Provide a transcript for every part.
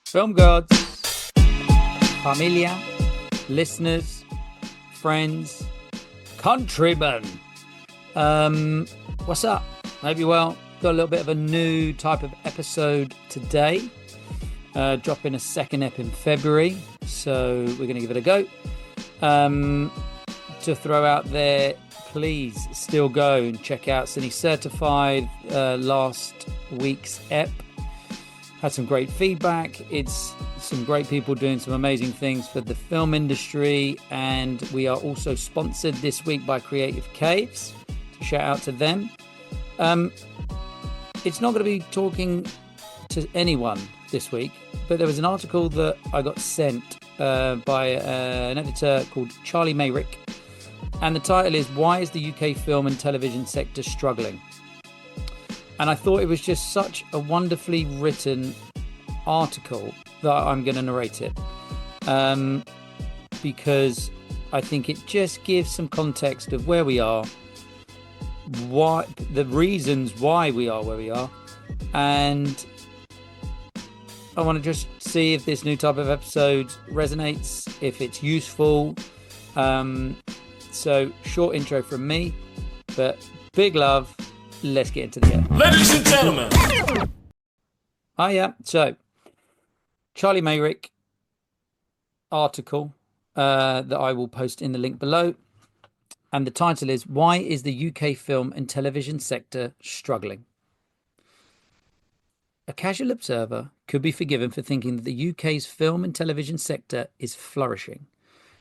Film gods, familia, listeners, friends, countrymen. What's up? Hope you're well. Got a little bit of a new type of episode today. Dropping a second ep in February, so we're going to give it a go. To throw out there, please still go and check out Cine Certified last week's ep. Had some great feedback. It's some great people doing some amazing things for the film industry, and we are also sponsored this week by Creative Caves. So shout out to them. It's not going to be talking to anyone this week, but there was an article that I got sent by an editor called Charlie Meyrick, and the title is "Why is the UK film and television sector struggling?" And I thought it was just such a wonderfully written article that I'm going to narrate it, because I think it just gives some context of where we are, why, the reasons why we are where we are, and I want to just see if this new type of episode resonates, if it's useful. So short intro from me, but big love. Let's get into the end. Ladies and gentlemen. So Charlie Meyrick article that I will post in the link below. And the title is, "Why is the UK film and television sector struggling?" A casual observer could be forgiven for thinking that the UK's film and television sector is flourishing.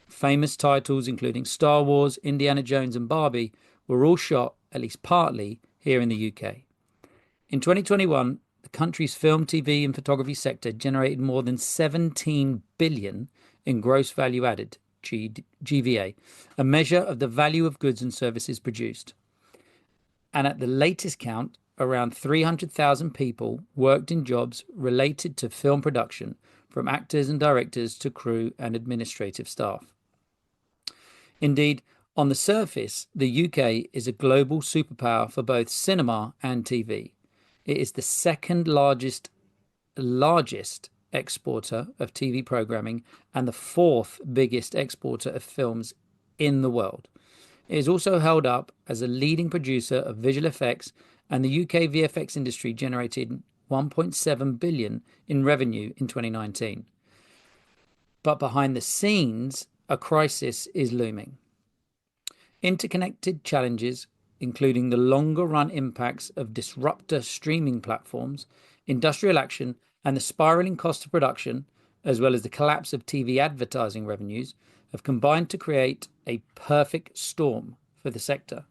Famous titles including Star Wars, Indiana Jones and Barbie were all shot, at least partly, here in the UK. In 2021, the country's film, TV and photography sector generated more than 17 billion in gross value added, GVA, a measure of the value of goods and services produced. And at the latest count, around 300,000 people worked in jobs related to film production, from actors and directors to crew and administrative staff. Indeed, on the surface, the UK is a global superpower for both cinema and TV. It is the second largest exporter of TV programming and the fourth biggest exporter of films in the world. It is also held up as a leading producer of visual effects, and the UK VFX industry generated 1.7 billion in revenue in 2019. But behind the scenes, a crisis is looming. Interconnected challenges, including the longer run impacts of disruptor streaming platforms, industrial action, and the spiraling cost of production, as well as the collapse of TV advertising revenues, have combined to create a perfect storm for the sector.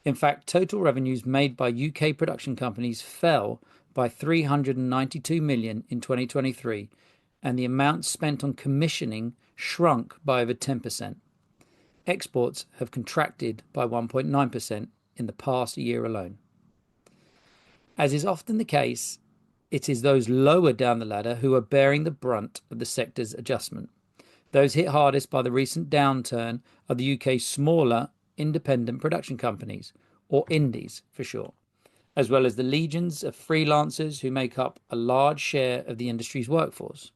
In fact, total revenues made by UK production companies fell by 392 million in 2023, and the amount spent on commissioning shrunk by over 10%. Exports have contracted by 1.9% in the past year alone. As is often the case, it is those lower down the ladder who are bearing the brunt of the sector's adjustment. Those hit hardest by the recent downturn are the UK's smaller independent production companies, or indies for short, as well as the legions of freelancers who make up a large share of the industry's workforce.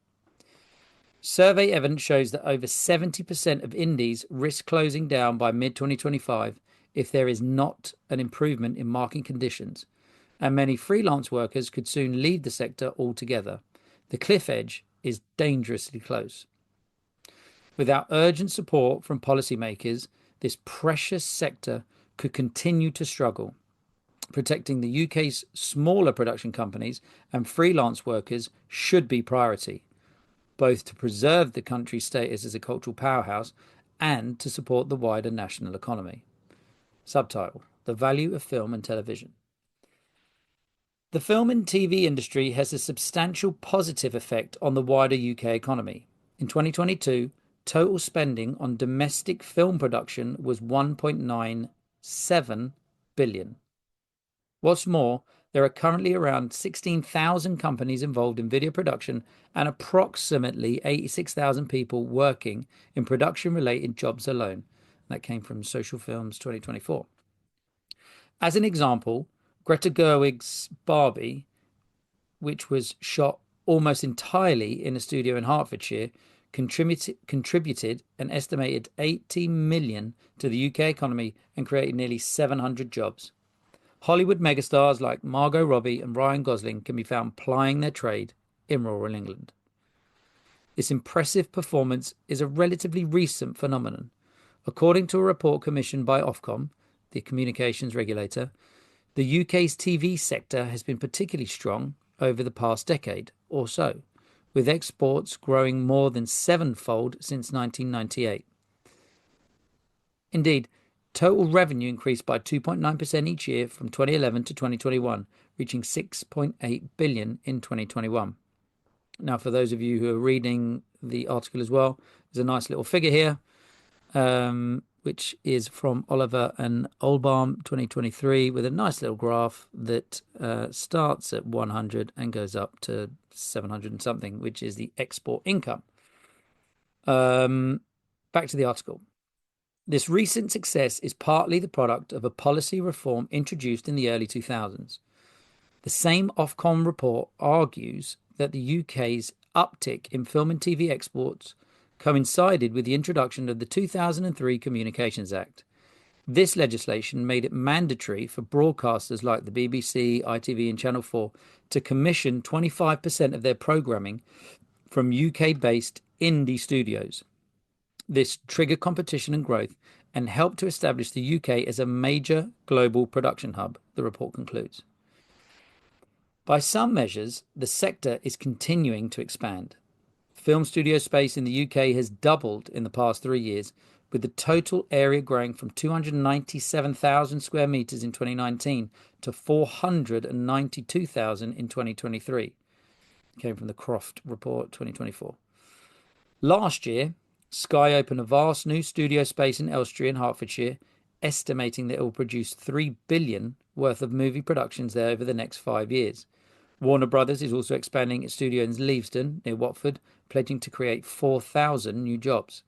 Survey evidence shows that over 70% of indies risk closing down by mid-2025 if there is not an improvement in market conditions, and many freelance workers could soon leave the sector altogether. The cliff edge is dangerously close. Without urgent support from policymakers, this precious sector could continue to struggle. Protecting the UK's smaller production companies and freelance workers should be priority, both to preserve the country's status as a cultural powerhouse and to support the wider national economy. Subtitle: The Value of Film and Television. The film and TV industry has a substantial positive effect on the wider UK economy. In 2022, total spending on domestic film production was 1.97 billion. What's more, there are currently around 16,000 companies involved in video production and approximately 86,000 people working in production-related jobs alone. That came from Social Films 2024. As an example, Greta Gerwig's Barbie, which was shot almost entirely in a studio in Hertfordshire, contributed an estimated 80 million to the UK economy and created nearly 700 jobs. Hollywood megastars like Margot Robbie and Ryan Gosling can be found plying their trade in rural England. This impressive performance is a relatively recent phenomenon. According to a report commissioned by Ofcom, the communications regulator, the UK's TV sector has been particularly strong over the past decade or so, with exports growing more than sevenfold since 1998. Indeed, total revenue increased by 2.9% each year from 2011 to 2021, reaching 6.8 billion in 2021. Now, for those of you who are reading the article as well, there's a nice little figure here, which is from Oliver and Olbaum 2023, with a nice little graph that starts at 100 and goes up to 700 and something, which is the export income. Back to the article. This recent success is partly the product of a policy reform introduced in the early 2000s. The same Ofcom report argues that the UK's uptick in film and TV exports coincided with the introduction of the 2003 Communications Act. This legislation made it mandatory for broadcasters like the BBC, ITV and Channel 4 to commission 25% of their programming from UK-based indie studios. This triggered competition and growth and helped to establish the UK as a major global production hub, the report concludes. By some measures, the sector is continuing to expand. Film studio space in the UK has doubled in the past 3 years, with the total area growing from 297,000 square metres in 2019 to 492,000 in 2023. It came from the Croft Report 2024. Last year, Sky opened a vast new studio space in Elstree in Hertfordshire, estimating that it will produce 3 billion worth of movie productions there over the next 5 years. Warner Brothers is also expanding its studio in Leavesden, near Watford, pledging to create 4,000 new jobs.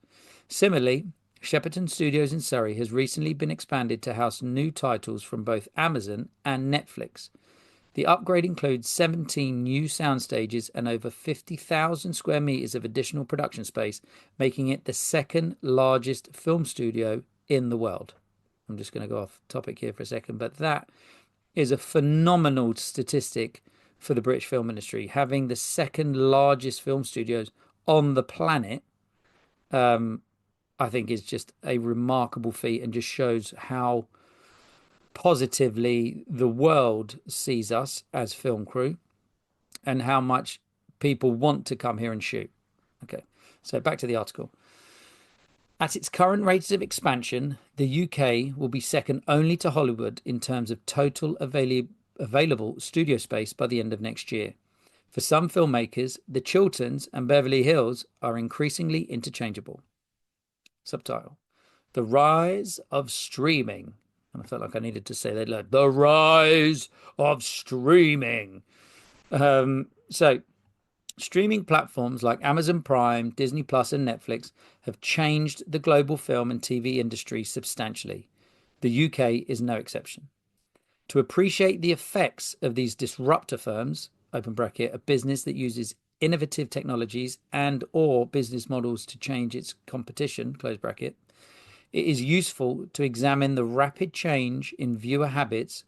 Similarly, Shepperton Studios in Surrey has recently been expanded to house new titles from both Amazon and Netflix. The upgrade includes 17 new sound stages and over 50,000 square metres of additional production space, making it the second largest film studio in the world. I'm just going to go off topic here for a second, but that is a phenomenal statistic for the British film industry. Having the second largest film studios on the planet, I think is just a remarkable feat and just shows how positively the world sees us as film crew and how much people want to come here and shoot. Okay, so back to the article. At its current rates of expansion, the UK will be second only to Hollywood in terms of total available studio space by the end of next year. For some filmmakers, the Chilterns and Beverly Hills are increasingly interchangeable. Subtitle: The Rise of Streaming. And I felt like I needed to say that, like, the rise of streaming. So streaming platforms like Amazon Prime, Disney Plus, and Netflix have changed the global film and TV industry substantially. The UK is no exception. To appreciate the effects of these disruptor firms, open bracket, a business that uses innovative technologies and or business models to change its competition, close bracket, it is useful to examine the rapid change in viewer habits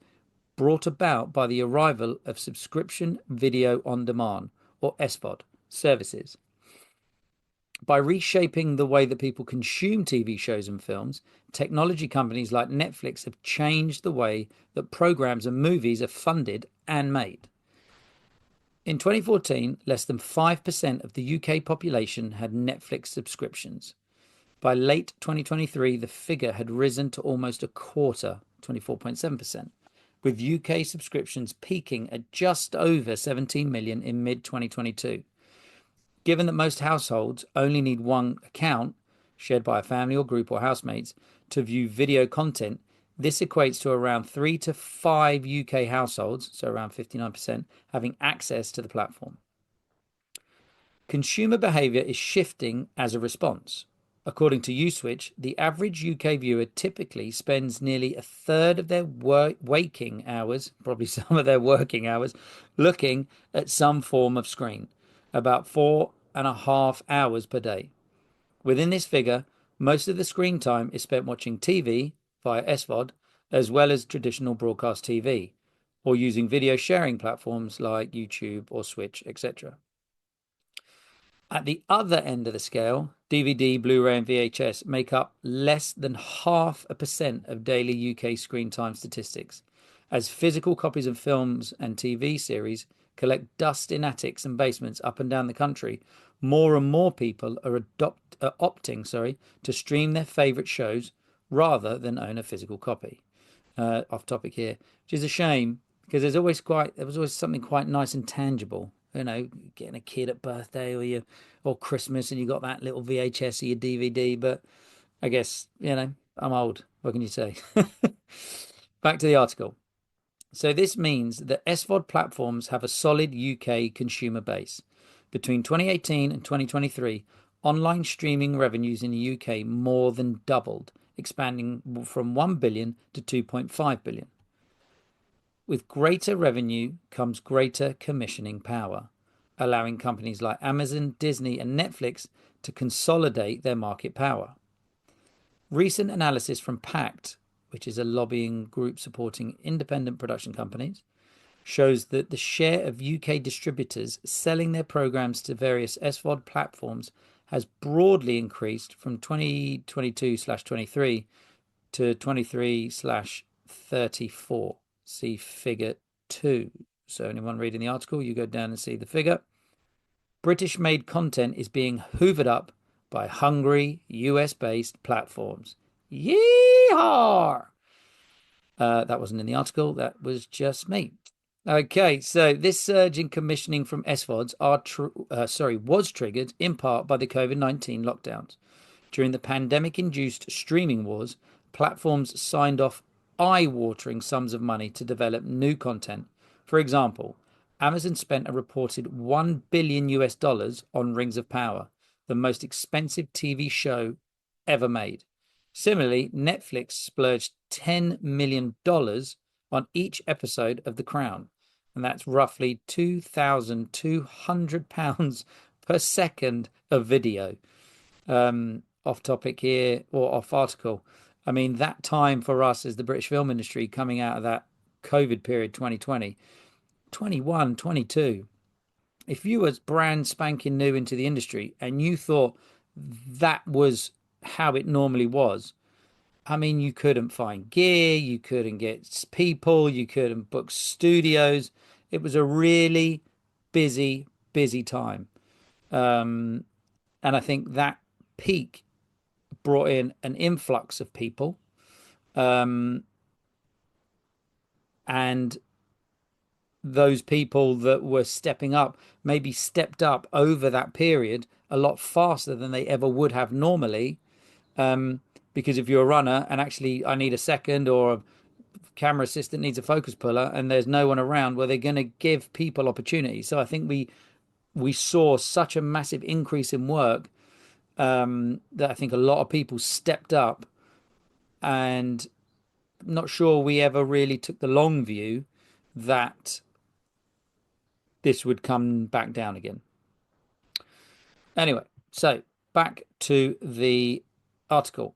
brought about by the arrival of subscription video on demand, or SVOD, services. By reshaping the way that people consume TV shows and films, technology companies like Netflix have changed the way that programs and movies are funded and made. In 2014, less than 5% of the UK population had Netflix subscriptions. By late 2023, the figure had risen to almost a quarter, 24.7%, with UK subscriptions peaking at just over 17 million in mid-2022. Given that most households only need one account, shared by a family or group or housemates, to view video content, this equates to around 3 to 5 UK households, so around 59%, having access to the platform. Consumer behaviour is shifting as a response. According to Uswitch, the average UK viewer typically spends nearly a third of their waking hours, probably some of their working hours, looking at some form of screen. about 4.5 hours per day. Within this figure, most of the screen time is spent watching TV via SVOD, as well as traditional broadcast TV, or using video sharing platforms like YouTube or Switch, etc. At the other end of the scale, DVD, Blu-ray, and VHS make up less than 0.5% of daily UK screen time statistics. As physical copies of films and TV series collect dust in attics and basements up and down the country, more and more people are opting, to stream their favourite shows rather than own a physical copy. Off topic here, which is a shame because there was always something quite nice and tangible. You know, getting a kid at birthday or Christmas, and you got that little VHS or your DVD. But I guess I'm old. What can you say? Back to the article. So this means that SVOD platforms have a solid UK consumer base. Between 2018 and 2023, online streaming revenues in the UK more than doubled, expanding from 1 billion to 2.5 billion. With greater revenue comes greater commissioning power, allowing companies like Amazon, Disney, and Netflix to consolidate their market power. Recent analysis from PACT, which is a lobbying group supporting independent production companies, shows that the share of UK distributors selling their programs to various SVOD platforms has broadly increased from 2022/23 to 23/34. See figure 2. So anyone reading the article, you go down and see the figure. British-made content is being hoovered up by hungry US-based platforms. Yeehaw! That wasn't in the article. That was just me. Okay, so this surge in commissioning from SVODs was triggered in part by the COVID-19 lockdowns. During the pandemic-induced streaming wars, platforms signed off eye-watering sums of money to develop new content. For example, Amazon spent a reported $1 billion on Rings of Power, the most expensive TV show ever made. Similarly, Netflix splurged $10 million on each episode of The Crown, and that's roughly £2,200 per second of video. Off topic here, or off article. I mean, that time for us as the British film industry coming out of that COVID period, 2020, 21, 22. If you was brand spanking new into the industry and you thought that was how it normally was, I mean, you couldn't find gear, you couldn't get people, you couldn't book studios. It was a really busy, busy time. And I think that peak brought in an influx of people. And those people that were stepping up maybe stepped up over that period a lot faster than they ever would have normally. Because if you're a runner and actually I need a second, or a camera assistant needs a focus puller and there's no one around, well, they're going to give people opportunities. So I think we saw such a massive increase in work that I think a lot of people stepped up, and I'm not sure we ever really took the long view that this would come back down again. Anyway, so back to the article.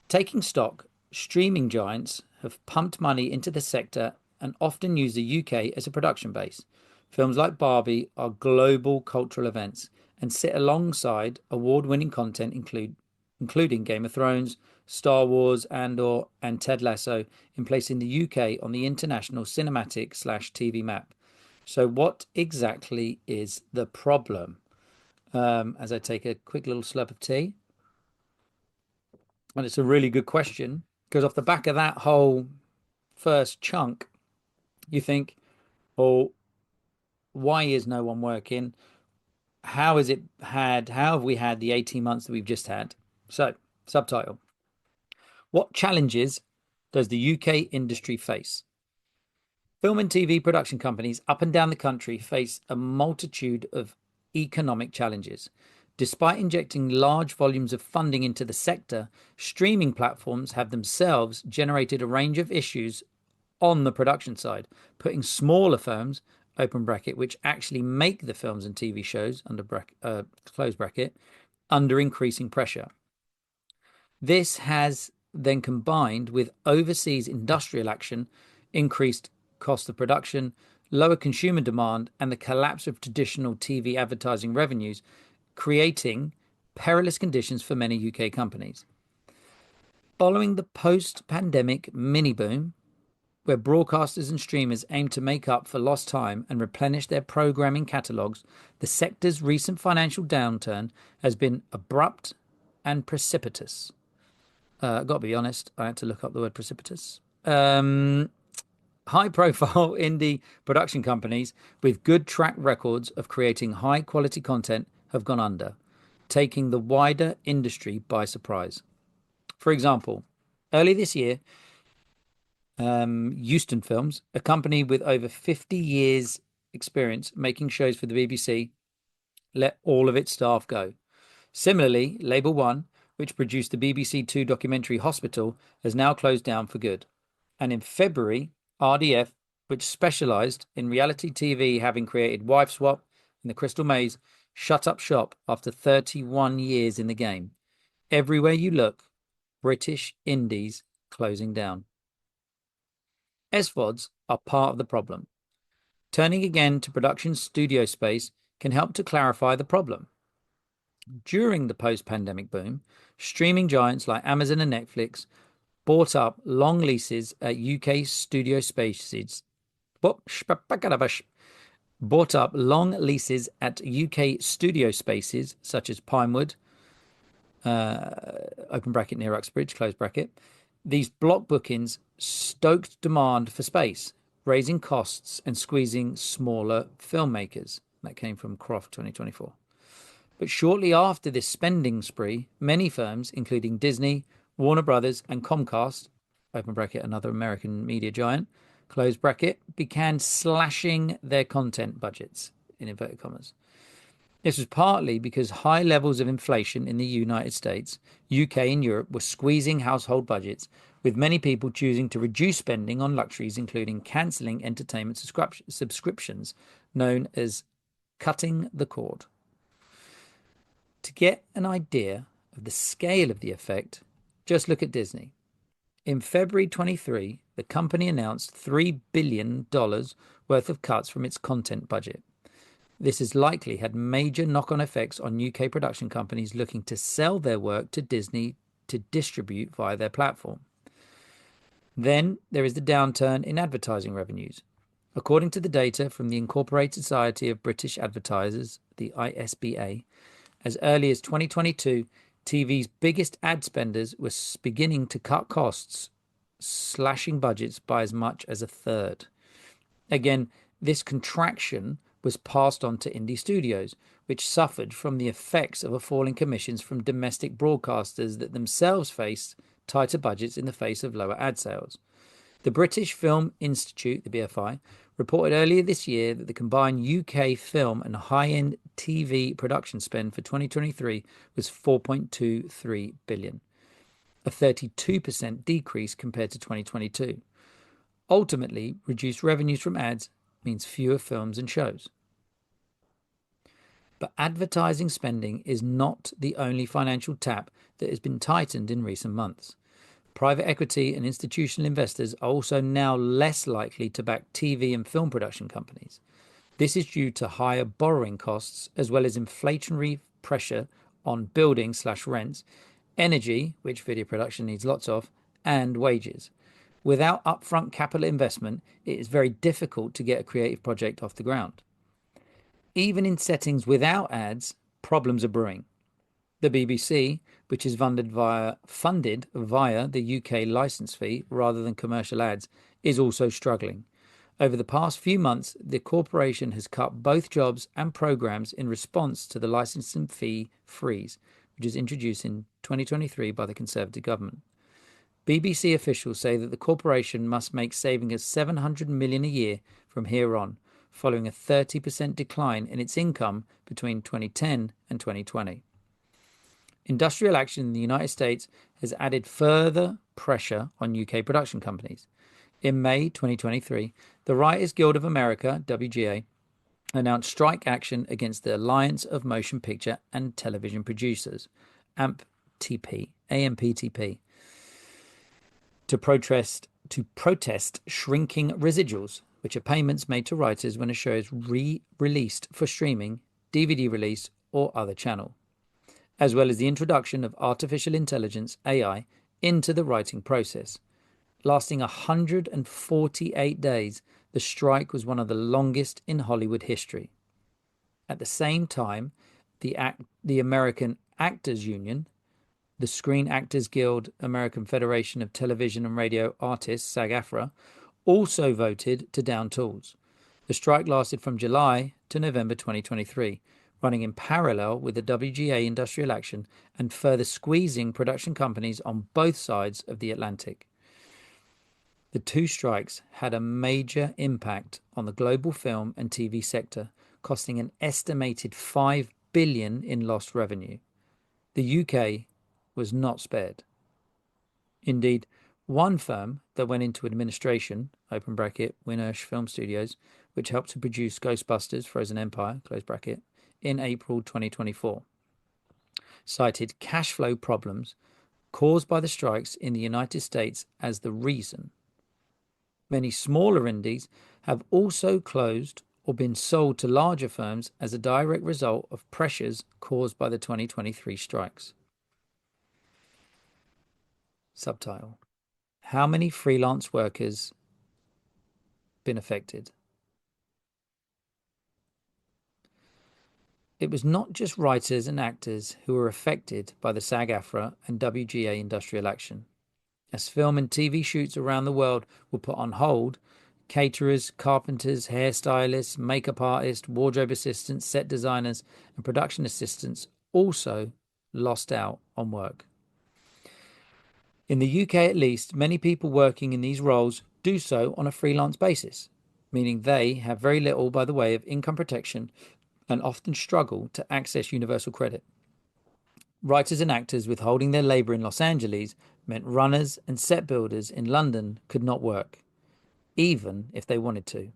Taking stock, streaming giants have pumped money into the sector and often use the UK as a production base. Films like Barbie are global cultural events and sit alongside award-winning content including Game of Thrones, Star Wars, Andor, and Ted Lasso, in placing the UK on the international cinematic/TV map. So what exactly is the problem? As I take a quick little slurp of tea. And it's a really good question, because off the back of that whole first chunk, you think, oh, why is no one working? How have we had the 18 months that we've just had? So, subtitle. What challenges does the UK industry face? Film and TV production companies up and down the country face a multitude of economic challenges. Despite injecting large volumes of funding into the sector, streaming platforms have themselves generated a range of issues on the production side, putting smaller firms open bracket, which actually make the films and TV shows under close bracket under increasing pressure. This has then combined with overseas industrial action, increased cost of production, lower consumer demand, and the collapse of traditional TV advertising revenues, creating perilous conditions for many UK companies. Following the post-pandemic mini boom, where broadcasters and streamers aim to make up for lost time and replenish their programming catalogues, the sector's recent financial downturn has been abrupt and precipitous. Got to be honest, I had to look up the word precipitous. High-profile indie production companies with good track records of creating high-quality content have gone under, taking the wider industry by surprise. For example, early this year, Euston Films, a company with over 50 years experience making shows for the BBC, let all of its staff go. Similarly, Label One, which produced the BBC Two documentary Hospital, has now closed down for good. And in February, RDF, which specialised in reality TV, having created Wife Swap and The Crystal Maze, shut up shop after 31 years in the game. Everywhere you look, British indies closing down. SVODs are part of the problem. Turning again to production studio space can help to clarify the problem. During the post-pandemic boom, streaming giants like Amazon and Netflix bought up long leases at UK studio spaces. Bought up long leases at UK studio spaces such as Pinewood, open bracket near Uxbridge, close bracket. These block bookings stoked demand for space, raising costs and squeezing smaller filmmakers. That came from Croft 2024. But shortly after this spending spree, many firms, including Disney, Warner Brothers, and Comcast, open bracket, another American media giant, close bracket, began slashing their content budgets, in inverted commas. This was partly because high levels of inflation in the United States, UK, and Europe were squeezing household budgets, with many people choosing to reduce spending on luxuries, including cancelling entertainment subscriptions, known as cutting the cord. To get an idea of the scale of the effect, just look at Disney. In February 23, the company announced $3 billion worth of cuts from its content budget. This has likely had major knock-on effects on UK production companies looking to sell their work to Disney to distribute via their platform. Then there is the downturn in advertising revenues. According to the data from the Incorporated Society of British Advertisers, the ISBA, as early as 2022, TV's biggest ad spenders were beginning to cut costs, slashing budgets by as much as a third. Again, this contraction was passed on to indie studios, which suffered from the effects of a fall in commissions from domestic broadcasters that themselves faced tighter budgets in the face of lower ad sales. The British Film Institute, the BFI, reported earlier this year that the combined UK film and high-end TV production spend for 2023 was $4.23 billion, a 32% decrease compared to 2022. Ultimately, reduced revenues from ads means fewer films and shows. But advertising spending is not the only financial tap that has been tightened in recent months. Private equity and institutional investors are also now less likely to back TV and film production companies. This is due to higher borrowing costs as well as inflationary pressure on building/rents, energy, which video production needs lots of, and wages. Without upfront capital investment, it is very difficult to get a creative project off the ground. Even in settings without ads, problems are brewing. The BBC, which is funded via the UK licence fee rather than commercial ads, is also struggling. Over the past few months, the corporation has cut both jobs and programmes in response to the licensing fee freeze, which was introduced in 2023 by the Conservative government. BBC officials say that the corporation must make savings of $700 million a year from here on, following a 30% decline in its income between 2010 and 2020. Industrial action in the United States has added further pressure on UK production companies. In May 2023, the Writers Guild of America, WGA, announced strike action against the Alliance of Motion Picture and Television Producers, AMPTP, to protest shrinking residuals, which are payments made to writers when a show is re-released for streaming, DVD release, or other channel, as well as the introduction of artificial intelligence (AI) into the writing process. Lasting 148 days, the strike was one of the longest in Hollywood history. At the same time, the American Actors Union, the Screen Actors Guild, American Federation of Television and Radio Artists, SAG-AFTRA, also voted to down tools. The strike lasted from July to November 2023, running in parallel with the WGA industrial action and further squeezing production companies on both sides of the Atlantic. The two strikes had a major impact on the global film and TV sector, costing an estimated $5 billion in lost revenue. The UK was not spared. Indeed, one firm that went into administration, open bracket, Winnersh Film Studios, which helped to produce Ghostbusters, Frozen Empire, close bracket, in April 2024, cited cash flow problems caused by the strikes in the United States as the reason. Many smaller indies have also closed or been sold to larger firms as a direct result of pressures caused by the 2023 strikes. Subtitle: How many freelance workers been affected? It was not just writers and actors who were affected by the SAG-AFTRA and WGA industrial action. As film and TV shoots around the world were put on hold, caterers, carpenters, hairstylists, makeup artists, wardrobe assistants, set designers, and production assistants also lost out on work. In the UK at least, many people working in these roles do so on a freelance basis, meaning they have very little by the way of income protection and often struggle to access universal credit. Writers and actors withholding their labour in Los Angeles meant runners and set builders in London could not work, even if they wanted to.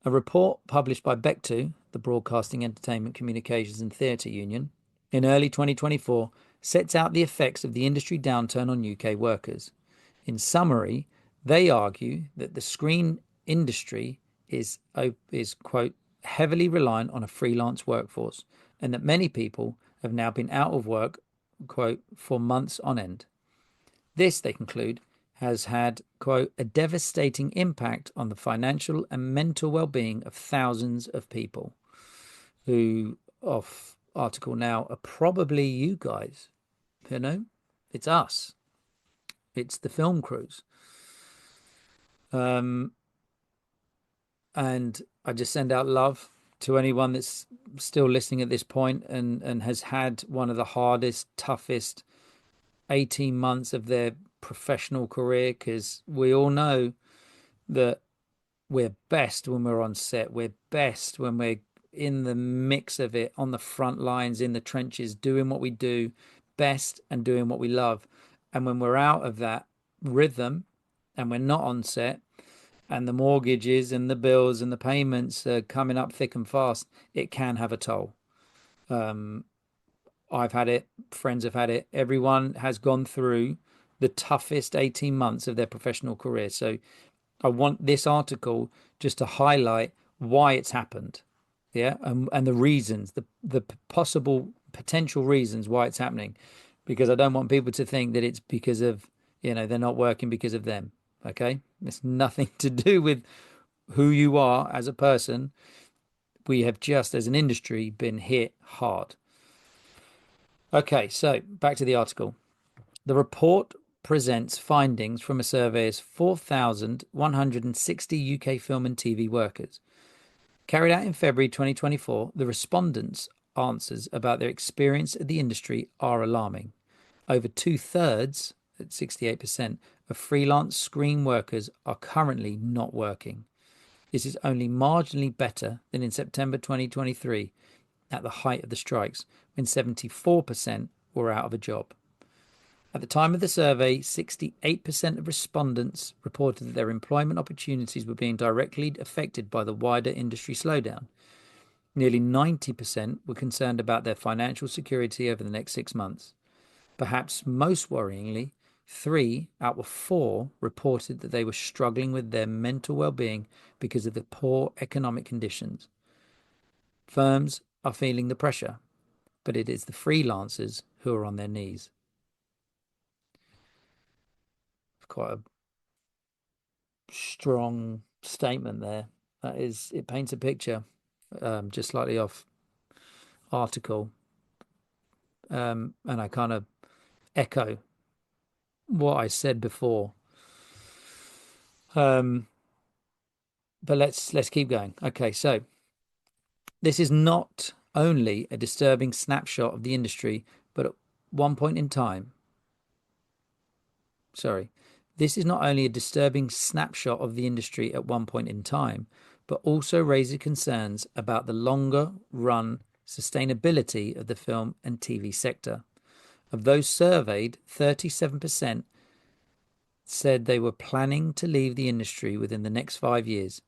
A report published by BECTU, the Broadcasting, Entertainment, Communications and Theatre Union, in early 2024 sets out the effects of the industry downturn on UK workers. In summary, they argue that the screen industry is quote, heavily reliant on a freelance workforce, and that many people have now been out of work, quote, for months on end. This, they conclude, has had, quote, a devastating impact on the financial and mental well-being of thousands of people who, off article now, are probably you guys. You know, it's us. It's the film crews. And I just send out love to anyone that's still listening at this point and has had one of the hardest, toughest 18 months of their professional career, because we all know that we're best when we're on set. We're best when we're in the mix of it, on the front lines, in the trenches, doing what we do best and doing what we love. And when we're out of that rhythm and we're not on set, and the mortgages and the bills and the payments are coming up thick and fast, it can have a toll. I've had it, friends have had it. Everyone has gone through the toughest 18 months of their professional career. So I want this article just to highlight why it's happened. Yeah. And the reasons, the possible potential reasons why it's happening, because I don't want people to think that it's because of, they're not working because of them. Okay. It's nothing to do with who you are as a person. We have just, as an industry, been hit hard. Okay, so back to the article. The report presents findings from a survey of 4,160 UK film and TV workers. Carried out in February 2024, the respondents' answers about their experience of the industry are alarming. Over two-thirds, at 68%, of freelance screen workers are currently not working. This is only marginally better than in September 2023, at the height of the strikes, when 74% were out of a job. At the time of the survey, 68% of respondents reported that their employment opportunities were being directly affected by the wider industry slowdown. Nearly 90% were concerned about their financial security over the next 6 months. Perhaps most worryingly, 3 out of 4 reported that they were struggling with their mental well-being because of the poor economic conditions. Firms are feeling the pressure, but it is the freelancers who are on their knees. Quite a strong statement there. That is, it paints a picture, just slightly off article, and I kind of echo what I said before. But let's keep going. Okay, so this is not only a disturbing snapshot of the industry, but at one point in time, sorry, this is not only a disturbing snapshot of the industry at one point in time, but also raises concerns about the longer run sustainability of the film and TV sector. Of those surveyed, 37% said they were planning to leave the industry within the next 5 years,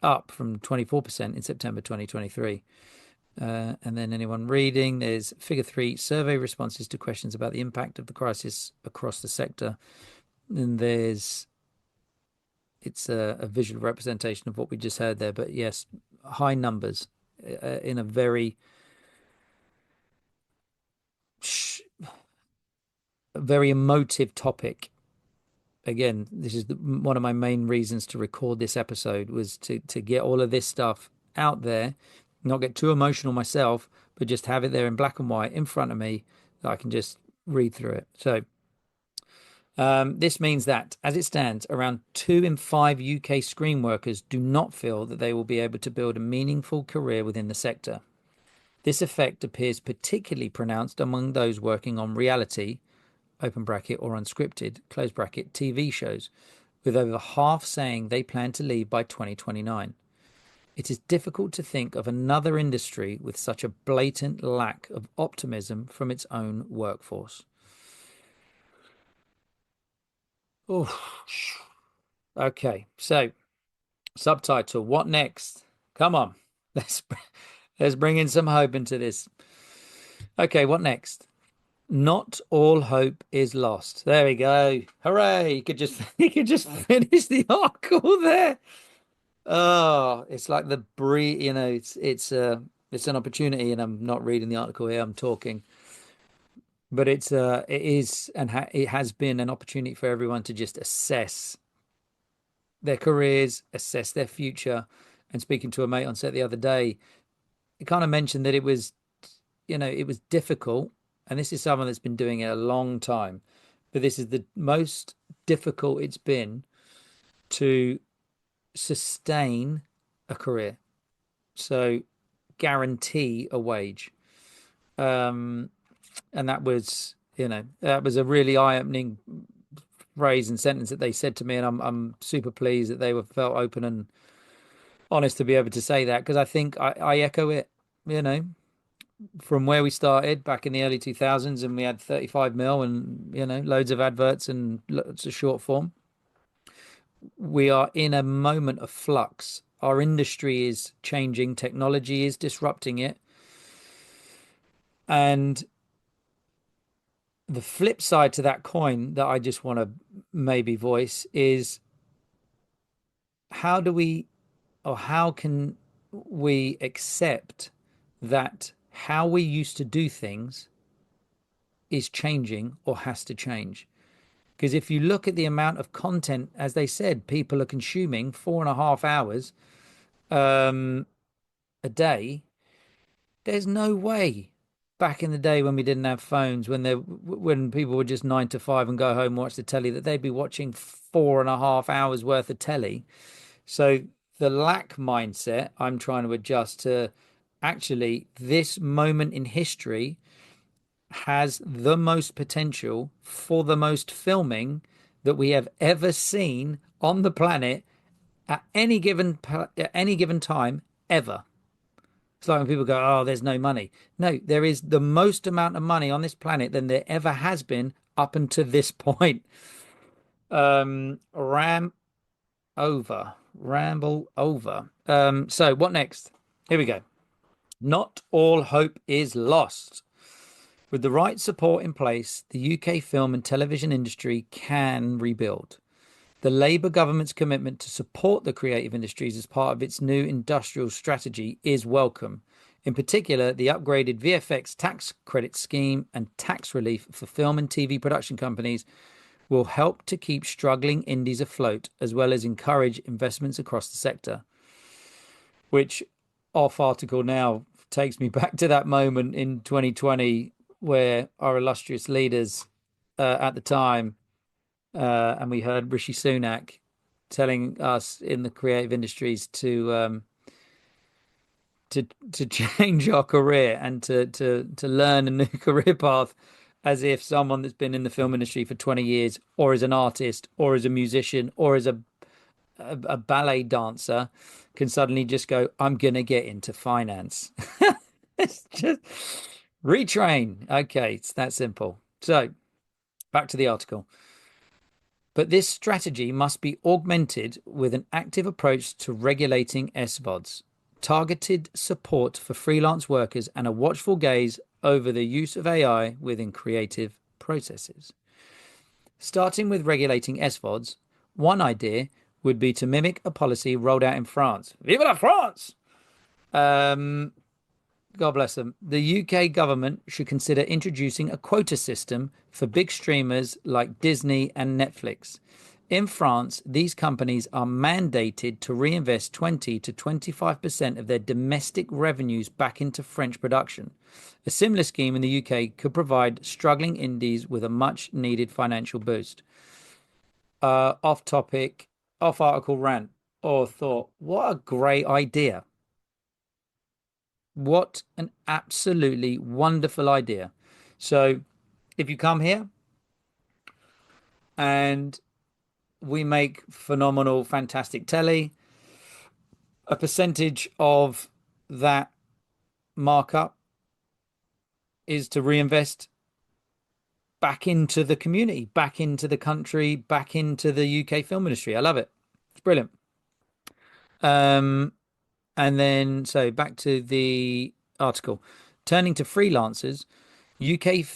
up from 24% in September 2023. And then anyone reading, there's figure 3, survey responses to questions about the impact of the crisis across the sector. And it's a visual representation of what we just heard there. But yes, high numbers in a very emotive topic. Again, this is one of my main reasons to record this episode, was to get all of this stuff out there, not get too emotional myself, but just have it there in black and white in front of me that I can just read through it. So this means that, as it stands, around 2 in 5 UK screen workers do not feel that they will be able to build a meaningful career within the sector. This effect appears particularly pronounced among those working on reality, open bracket, or unscripted, close bracket, TV shows, with over half saying they plan to leave by 2029. It is difficult to think of another industry with such a blatant lack of optimism from its own workforce. Oh, okay. So, subtitle: What next? Come on, let's let's bring in some hope into this. Okay, what next? Not all hope is lost. There we go. Hooray! You could just finish the article there. Oh, it's like the breeze, it's an opportunity, and I'm not reading the article here, I'm talking. But it is and it has been an opportunity for everyone to just assess their careers, assess their future. And speaking to a mate on set the other day, he kind of mentioned that it was difficult, and this is someone that's been doing it a long time, but this is the most difficult it's been to sustain a career. So guarantee a wage. And that was a really eye-opening phrase and sentence that they said to me, and I'm super pleased that they were felt open and honest to be able to say that, because I think I echo it, you know, from where we started back in the early 2000s, and we had 35 mil and, loads of adverts and lots of short form. We are in a moment of flux. Our industry is changing, technology is disrupting it. And the flip side to that coin that I just want to maybe voice is, how do we, or how can we accept that how we used to do things is changing or has to change? Because if you look at the amount of content, as they said, people are consuming 4.5 hours a day, there's no way back in the day when we didn't have phones, when people were just 9 to 5 and go home and watch the telly, that they'd be watching 4.5 hours worth of telly. So the lack mindset I'm trying to adjust to, actually, this moment in history has the most potential for the most filming that we have ever seen on the planet at any given time ever. It's like when people go, "Oh, there's no money." No, there is the most amount of money on this planet than there ever has been up until this point. Ram over, ramble over. So what next? Here we go. Not all hope is lost. With the right support in place, the UK film and television industry can rebuild. The Labour government's commitment to support the creative industries as part of its new industrial strategy is welcome. In particular, the upgraded VFX tax credit scheme and tax relief for film and TV production companies will help to keep struggling indies afloat, as well as encourage investments across the sector. Which off article now takes me back to that moment in 2020 where our illustrious leaders at the time, and we heard Rishi Sunak telling us in the creative industries to change our career and to learn a new career path, as if someone that's been in the film industry for 20 years, or as an artist, or as a musician, or as a ballet dancer, can suddenly just go, I'm gonna get into finance. It's just retrain. Okay, it's that simple. So back to the article. But this strategy must be augmented with an active approach to regulating SVODs, targeted support for freelance workers, and a watchful gaze over the use of AI within creative processes. Starting with regulating SVODs, one idea would be to mimic a policy rolled out in France. Vive la France! Um, God bless them. The UK government should consider introducing a quota system for big streamers like Disney and Netflix. In France, these companies are mandated to reinvest 20 to 25% of their domestic revenues back into French production. A similar scheme in the UK could provide struggling indies with a much needed financial boost. Off topic, off article rant or thought, what a great idea. What an absolutely wonderful idea. So, if you come here and we make phenomenal, fantastic telly, a percentage of that markup is to reinvest back into the community, back into the country, back into the UK film industry. I love it. It's brilliant. Um, and then, so back to the article. Turning to freelancers, UK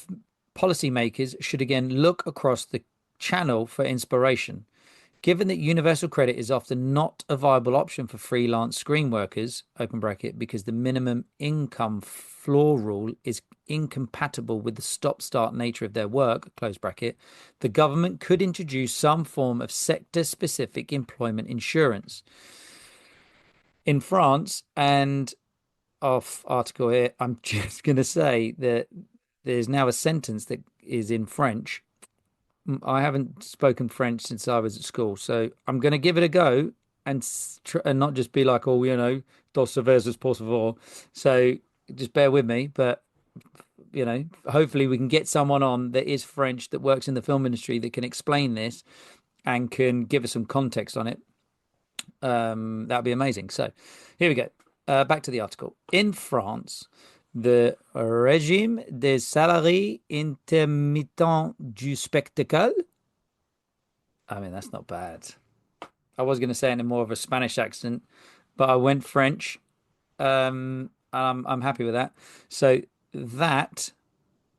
policymakers should again look across the channel for inspiration. Given that universal credit is often not a viable option for freelance screen workers, open bracket, because the minimum income floor rule is incompatible with the stop-start nature of their work, close bracket, the government could introduce some form of sector-specific employment insurance. In France, and off article here, I'm just going to say that there's now a sentence that is in French. I haven't spoken French since I was at school, so I'm going to give it a go and not just be like, oh, dos cervezas, por favor. So just bear with me, but hopefully we can get someone on that is French that works in the film industry that can explain this and can give us some context on it. That'd be amazing. So here we go. Back to the article. In France, the régime des salariés intermittents du spectacle. I mean, that's not bad. I was going to say it in more of a Spanish accent, but I went French. I'm happy with that. So that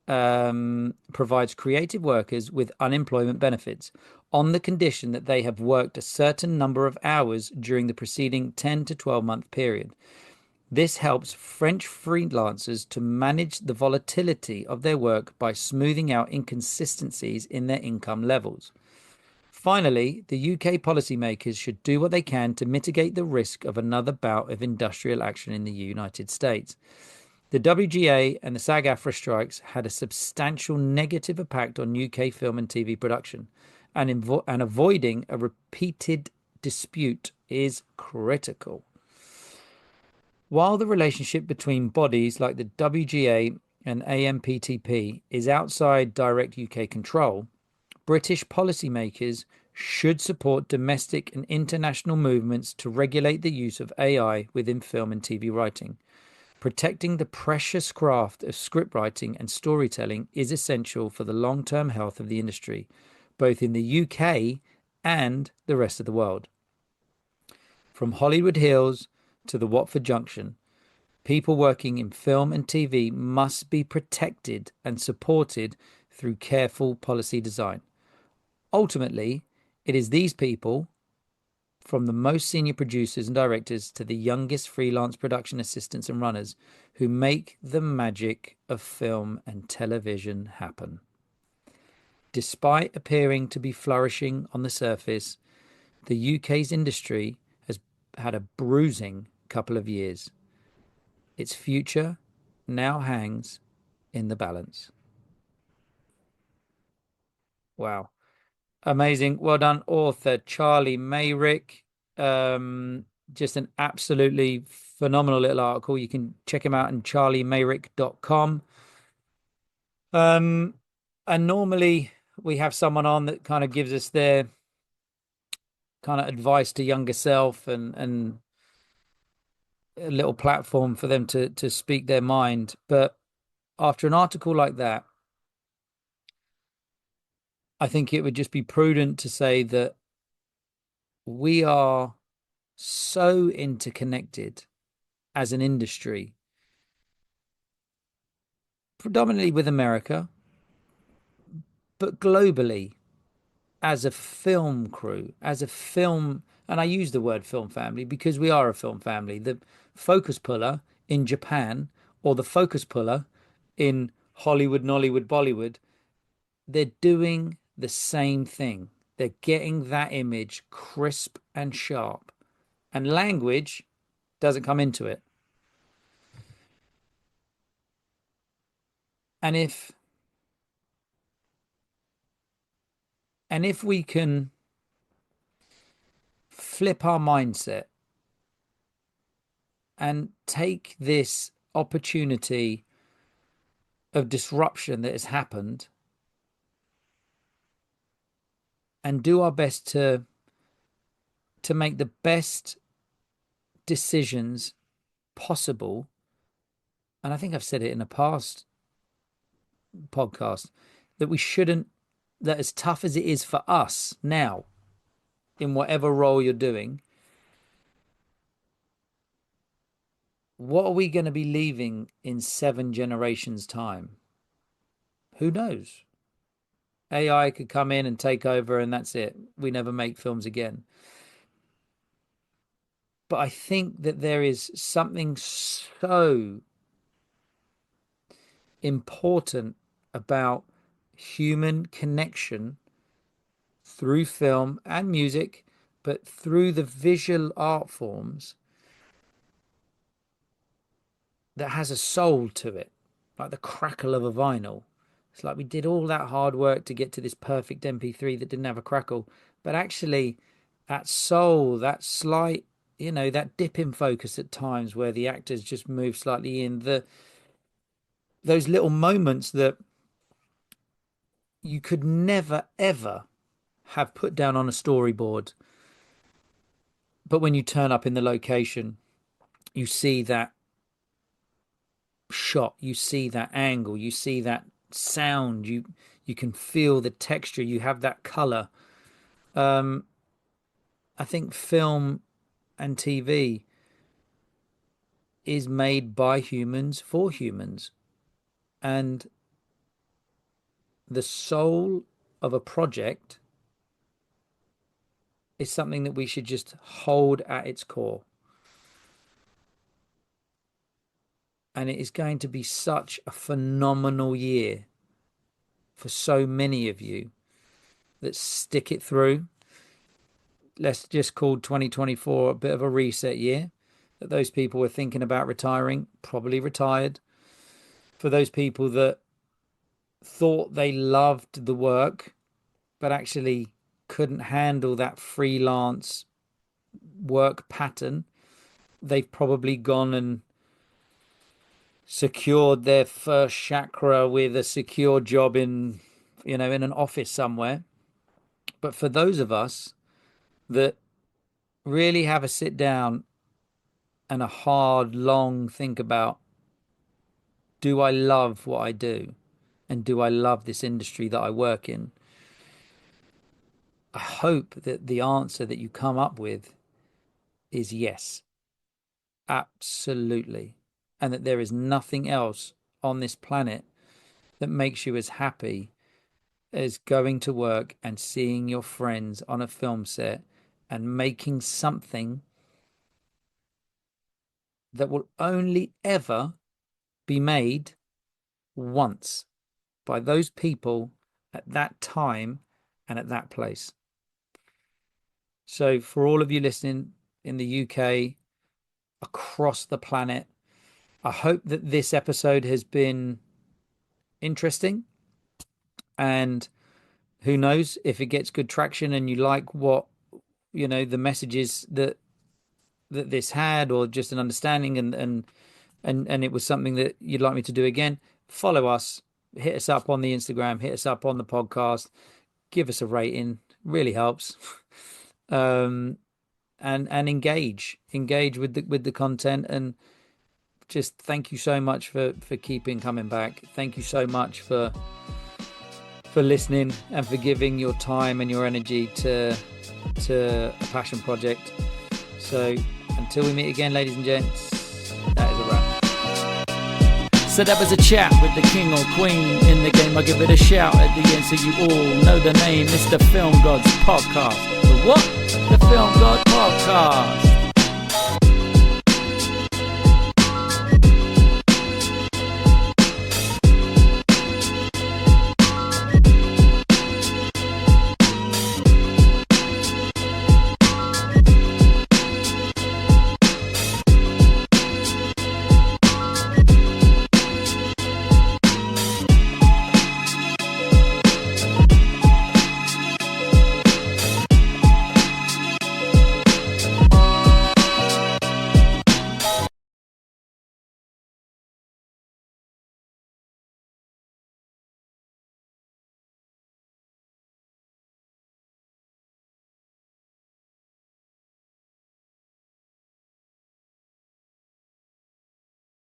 provides creative workers with unemployment benefits on the condition that they have worked a certain number of hours during the preceding 10 to 12-month period. This helps French freelancers to manage the volatility of their work by smoothing out inconsistencies in their income levels. Finally, the UK policymakers should do what they can to mitigate the risk of another bout of industrial action in the United States. The WGA and the SAG-AFTRA strikes had a substantial negative impact on UK film and TV production, and avoiding a repeated dispute is critical. While the relationship between bodies like the WGA and AMPTP is outside direct UK control, British policymakers should support domestic and international movements to regulate the use of AI within film and TV writing. Protecting the precious craft of scriptwriting and storytelling is essential for the long-term health of the industry, both in the UK and the rest of the world. From Hollywood Hills to the Watford Junction, people working in film and TV must be protected and supported through careful policy design. Ultimately, it is these people, from the most senior producers and directors to the youngest freelance production assistants and runners, who make the magic of film and television happen. Despite appearing to be flourishing on the surface, the UK's industry has had a bruising couple of years. Its future now hangs in the balance. Wow. Amazing. Well done, author Charlie Meyrick. Um, just an absolutely phenomenal little article. You can check him out on charliemeyrick.com. Um, and normally we have someone on that kind of gives us their kind of advice to younger self and a little platform for them to speak their mind. But after an article like that, I think it would just be prudent to say that we are so interconnected as an industry, predominantly with America, but globally as a film crew, as a film, and I use the word film family because we are a film family. The focus puller in Japan or the focus puller in Hollywood, Nollywood, Bollywood, they're doing the same thing. They're getting that image crisp and sharp, and language doesn't come into it. And if we can flip our mindset and take this opportunity of disruption that has happened and do our best to make the best decisions possible. And I think I've said it in a past podcast that we shouldn't, that as tough as it is for us now, in whatever role you're doing, what are we going to be leaving in 7 generations' time? Who knows? AI could come in and take over, and that's it. We never make films again. But I think that there is something so important about human connection through film and music, but through the visual art forms that has a soul to it, like the crackle of a vinyl. It's like we did all that hard work to get to this perfect MP3 that didn't have a crackle, but actually, that soul, that slight, that dip in focus at times where the actors just move slightly in, those little moments that you could never ever have put down on a storyboard, but when you turn up in the location, you see that shot, you see that angle, you see that sound, you can feel the texture, you have that color. um I think film and TV is made by humans for humans, and the soul of a project is something that we should just hold at its core. And it is going to be such a phenomenal year for so many of you that stick it through. Let's just call 2024 a bit of a reset year. That those people were thinking about retiring, probably retired. For those people that thought they loved the work, but actually couldn't handle that freelance work pattern, they've probably gone and secured their first chakra with a secure job in an office somewhere. But for those of us that really have a sit down and a hard, long think about do I love what I do? And do I love this industry that I work in? I hope that the answer that you come up with is yes, absolutely. And that there is nothing else on this planet that makes you as happy as going to work and seeing your friends on a film set and making something that will only ever be made once by those people at that time and at that place. So for all of you listening in the UK, across the planet, I hope that this episode has been interesting, and who knows, if it gets good traction and you like what, the messages that this had, or just an understanding, and it was something that you'd like me to do again, follow us, hit us up on the Instagram, hit us up on the podcast, give us a rating, really helps. And engage with the content, and just thank you so much for keeping coming back. Thank you so much for listening and for giving your time and your energy to a passion project. So until we meet again, ladies and gents, that is a wrap. So that was a chat with the king or queen in the game. I give it a shout at the end so you all know the name. It's the Film Gods Podcast. The what? The Film God Podcast.